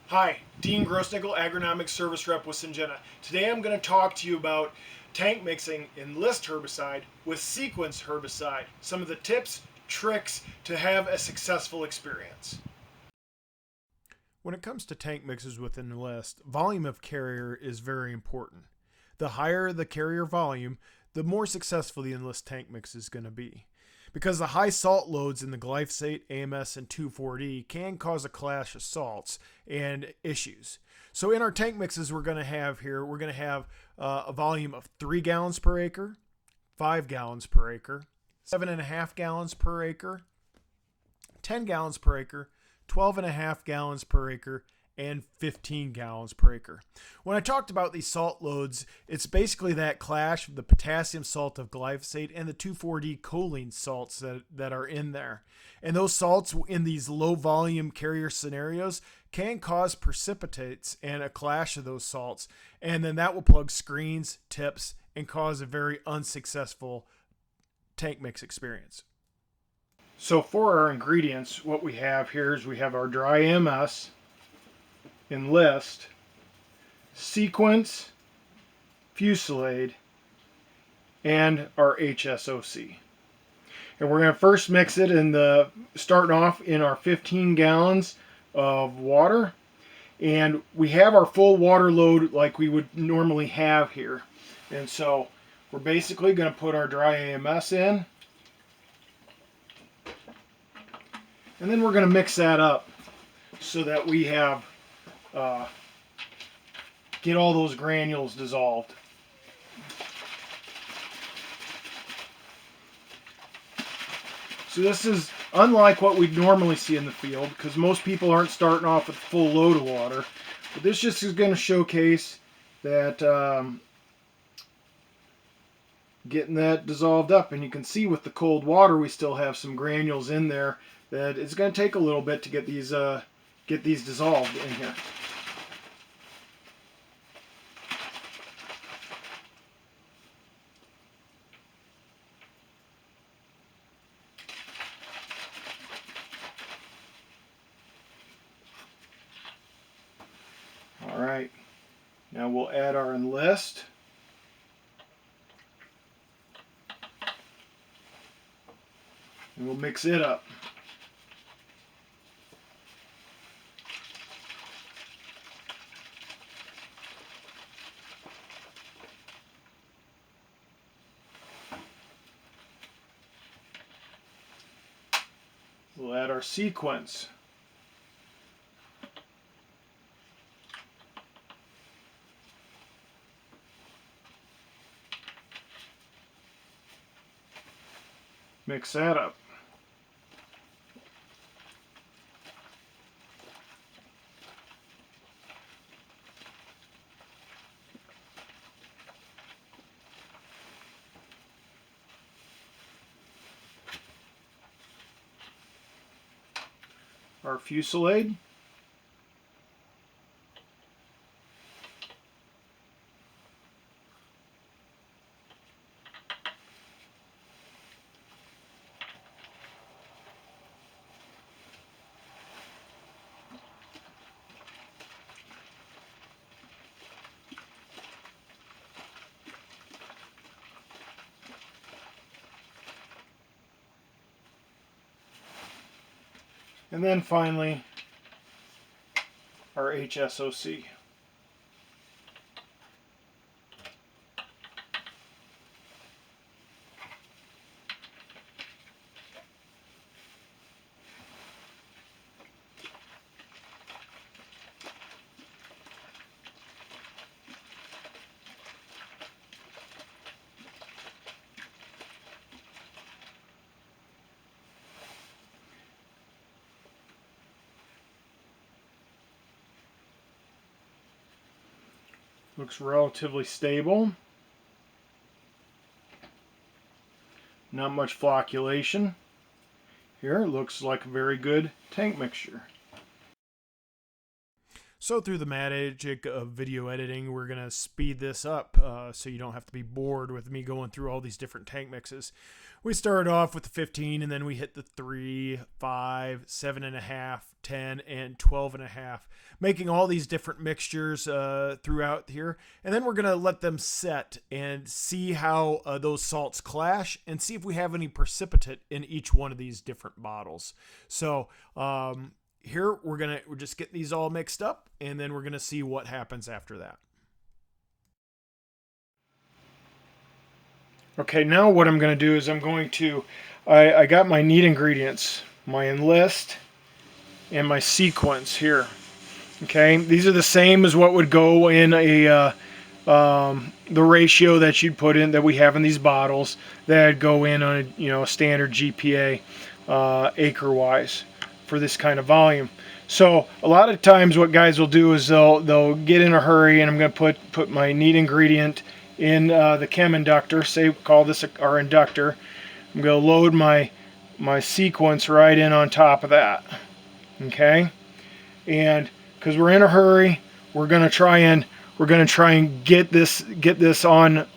Hi, Dean Grossnickel, Agronomic Service Rep with Syngenta. Today I'm going to talk to you about tank mixing Enlist herbicide with Sequence herbicide. Some of the tips, tricks to have a successful experience. When it comes to tank mixes with Enlist, volume of carrier is very important. The higher the carrier volume, the more successful the Enlist tank mix is going to be. Because the high salt loads in the glyphosate, AMS, and 2,4-D can cause a clash of salts and issues. So in our tank mixes we're going to have a volume of 3 gallons per acre, 5 gallons per acre, 7.5 gallons per acre, 10 gallons per acre, 12.5 gallons per acre, and 15 gallons per acre. When I talked about these salt loads, it's basically that clash of the potassium salt of glyphosate and the 2,4-D choline salts that are in there. And those salts in these low volume carrier scenarios can cause precipitates and a clash of those salts. And then that will plug screens, tips, and cause a very unsuccessful tank mix experience. So for our ingredients, what we have here is we have our dry MS, Enlist, Sequence, Fusilade, and our HSOC. And we're going to first mix it starting off in our 15 gallons of water. And we have our full water load like we would normally have here. And so we're basically going to put our dry AMS in. And then we're going to mix that up so that we have get all those granules dissolved. So this is unlike what we'd normally see in the field because most people aren't starting off with a full load of water. But this just is going to showcase that getting that dissolved up. And you can see with the cold water we still have some granules in there that it's going to take a little bit to get these dissolved in here. All right, now we'll add our Enlist. And we'll mix it up. We'll add our Sequence. Mix that up. Our Fusilade. And then finally, our HSOC. Looks relatively stable. Not much flocculation. Here it looks like a very good tank mixture. So through the magic of video editing, we're going to speed this up so you don't have to be bored with me going through all these different tank mixes. We started off with the 15, and then we hit the 3, 5, 7.5, 10, and 12.5, making all these different mixtures throughout here. And then we're going to let them set and see how those salts clash and see if we have any precipitate in each one of these different bottles. So here we're just getting these all mixed up, and then we're gonna see what happens after that. Okay, now what I'm gonna do is I got my neat ingredients, my Enlist and my sequence here. Okay, these are the same as what would go in the ratio that you'd put in that we have in these bottles that go in on a standard GPA acre wise for this kind of volume. So a lot of times what guys will do is they'll get in a hurry, and I'm going to put my neat ingredient in the chem inductor. Say call this our inductor. I'm going to load my sequence right in on top of that. Okay, and because we're in a hurry, we're going to try and get this on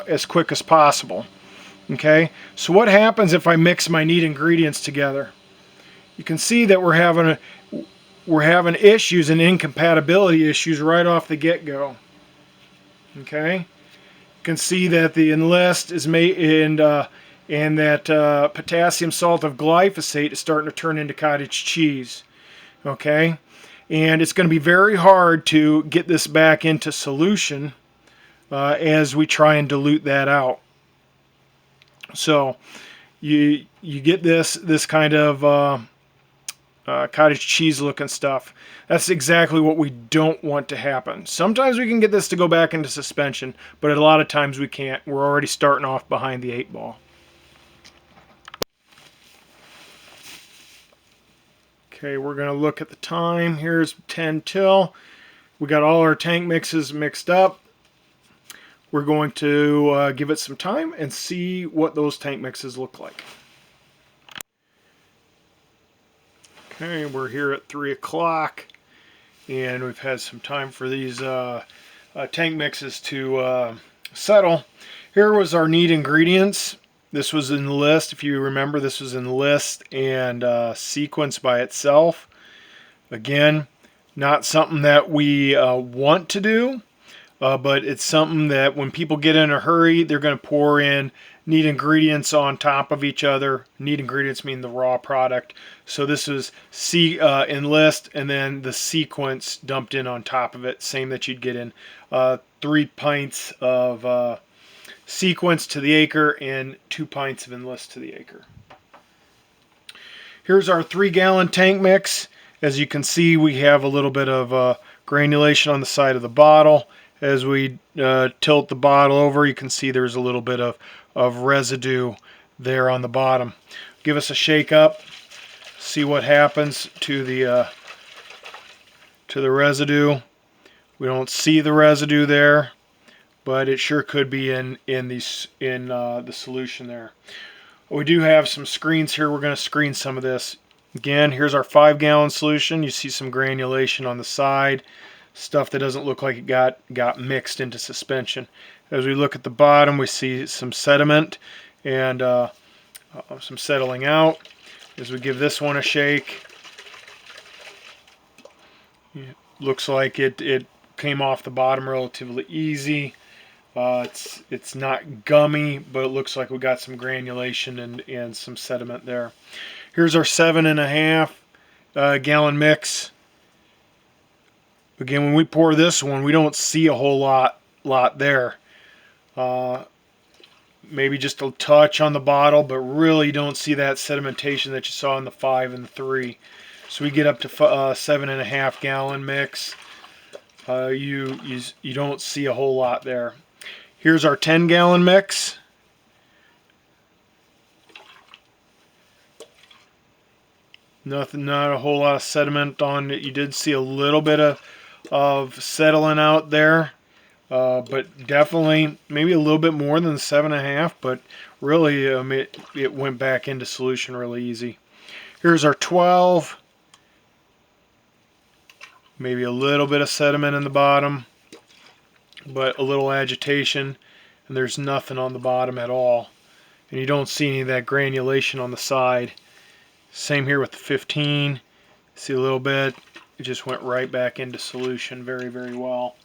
as quick as possible. Okay, so what happens if I mix my neat ingredients together? You can see that we're having issues and incompatibility issues right off the get-go. Okay, you can see that the Enlist is made and that potassium salt of glyphosate is starting to turn into cottage cheese. Okay, and it's going to be very hard to get this back into solution as we try and dilute that out. So you get this kind of cottage cheese looking stuff. That's exactly what we don't want to happen. Sometimes we can get this to go back into suspension, but a lot of times we can't. We're already starting off behind the 8-ball. Okay, we're going to look at the time. Here's 10 till. We got all our tank mixes mixed up. We're going to give it some time and see what those tank mixes look like. Okay, we're here at 3 o'clock, and we've had some time for these tank mixes to settle. Here was our neat ingredients. This was in the list. If you remember, this was in the list and sequence by itself. Again, not something that we want to do, but it's something that when people get in a hurry, they're going to pour in neat ingredients on top of each other. Neat ingredients mean the raw product. So this is Enlist, and then the sequence dumped in on top of it. Same that you'd get in 3 pints of sequence to the acre and 2 pints of Enlist to the acre. Here's our 3-gallon tank mix. As you can see, we have a little bit of granulation on the side of the bottle. As we tilt the bottle over, you can see there's a little bit of residue there on the bottom. Give us a shake up, see what happens to the residue. We don't see the residue there, but it sure could be in the solution there. We do have some screens here. We're going to screen some of this. Again, here's our 5-gallon solution. You see some granulation on the side, stuff that doesn't look like it got mixed into suspension. As we look at the bottom, we see some sediment and some settling out. As we give this one a shake, it looks like it came off the bottom relatively easy. It's not gummy, but it looks like we got some granulation and some sediment there. Here's our 7.5 gallon mix. Again, when we pour this one, we don't see a whole lot there. Maybe just a touch on the bottle, but really don't see that sedimentation that you saw in the 5 and the 3. So we get up to 7.5 gallon mix. You don't see a whole lot there. Here's our 10-gallon mix. Nothing, not a whole lot of sediment on it. You did see a little bit of settling out there, but definitely maybe a little bit more than 7.5. But really, it went back into solution really easy. Here's our 12. Maybe a little bit of sediment in the bottom, but a little agitation, and there's nothing on the bottom at all. And you don't see any of that granulation on the side. Same here with the 15. See a little bit. It just went right back into solution very, very well.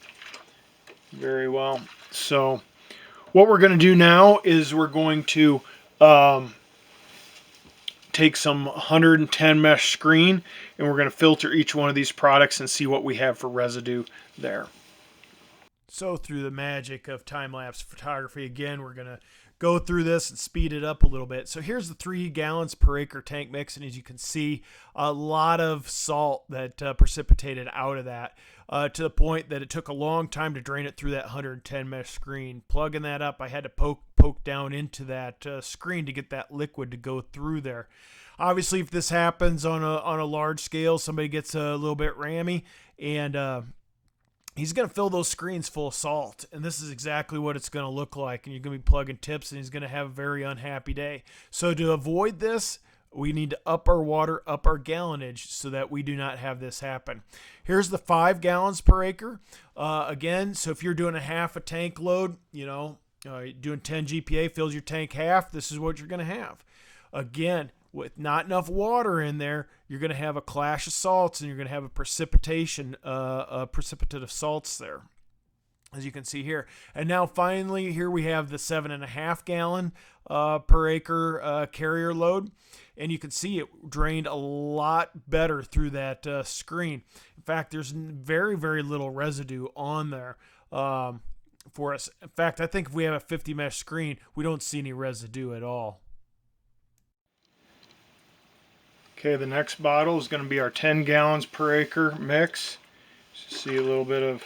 Very well. So what we're going to do now is we're going to take some 110 mesh screen, and we're going to filter each one of these products and see what we have for residue there. So through the magic of time-lapse photography, again, we're going to go through this and speed it up a little bit. So here's the 3 gallons per acre tank mix, and as you can see, a lot of salt that precipitated out of that to the point that it took a long time to drain it through that 110 mesh screen. Plugging that up, I had to poke down into that screen to get that liquid to go through there. Obviously, if this happens on a large scale, somebody gets a little bit rammy, and he's going to fill those screens full of salt, and this is exactly what it's going to look like, and you're going to be plugging tips, and he's going to have a very unhappy day. So to avoid this, we need to up our water, up our gallonage, so that we do not have this happen. Here's the 5 gallons per acre. Again, so if you're doing a half a tank load, doing 10 GPA, fills your tank half, this is what you're going to have. Again, with not enough water in there, you're going to have a clash of salts, and you're going to have a precipitation, precipitate of salts there, as you can see here. And now finally, here we have the 7.5 gallon per acre carrier load, and you can see it drained a lot better through that screen. In fact, there's very, very little residue on there for us. In fact, I think if we have a 50 mesh screen, we don't see any residue at all. Okay, the next bottle is going to be our 10 gallons per acre mix. See a little bit of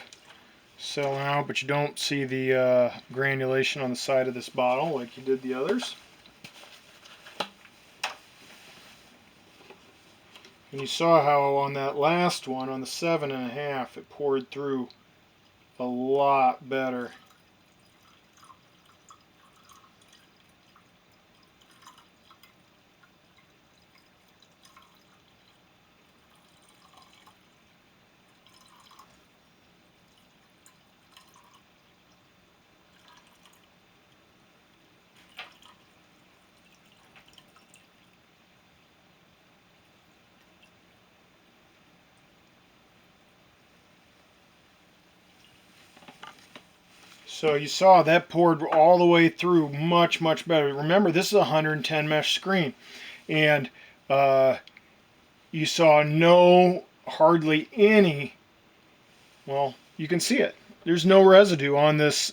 selling out, but you don't see the granulation on the side of this bottle like you did the others. And you saw how on that last one, on the 7.5, it poured through a lot better. So you saw that poured all the way through much, much better. Remember, this is a 110 mesh screen, and you saw hardly any, well, you can see it. There's no residue on this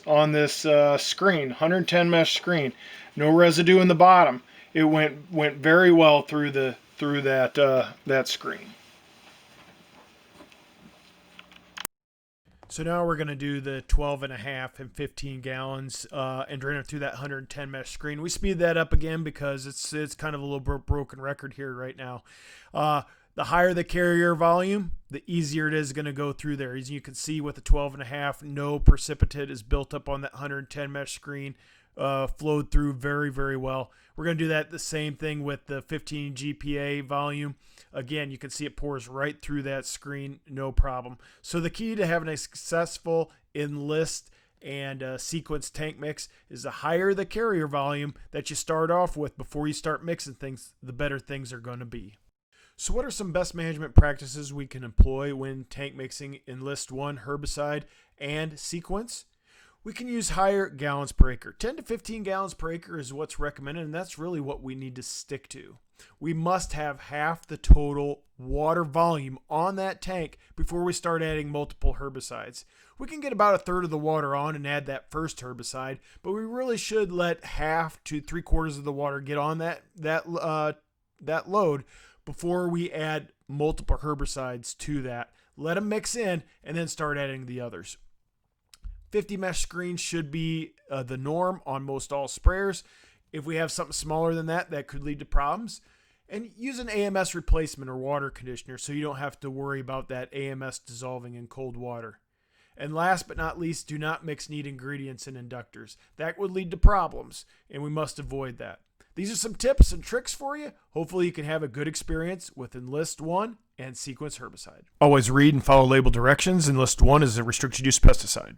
screen, 110 mesh screen. No residue in the bottom. It went very well through that screen. So now we're going to do the 12.5 and 15 gallons and drain it through that 110 mesh screen. We speed that up again because it's kind of a little broken record here right now. The higher the carrier volume, the easier it is going to go through there. As you can see with the 12.5, no precipitate is built up on that 110 mesh screen. Flowed through very, very well. We're going to do that the same thing with the 15 GPA volume. Again, you can see it pours right through that screen, no problem. So the key to having a successful Enlist and sequence tank mix is the higher the carrier volume that you start off with before you start mixing things, the better things are going to be. So what are some best management practices we can employ when tank mixing Enlist 1 herbicide and sequence? We can use higher gallons per acre. 10 to 15 gallons per acre is what's recommended, and that's really what we need to stick to. We must have half the total water volume on that tank before we start adding multiple herbicides. We can get about a third of the water on and add that first herbicide, but we really should let half to 3/4 of the water get on that load before we add multiple herbicides to that. Let them mix in and then start adding the others. 50 mesh screens should be the norm on most all sprayers. If we have something smaller than that, that could lead to problems. And use an AMS replacement or water conditioner so you don't have to worry about that AMS dissolving in cold water. And last but not least, do not mix neat ingredients in inductors. That would lead to problems, and we must avoid that. These are some tips and tricks for you. Hopefully you can have a good experience with Enlist 1 and Sequence herbicide. Always read and follow label directions. Enlist 1 is a restricted use pesticide.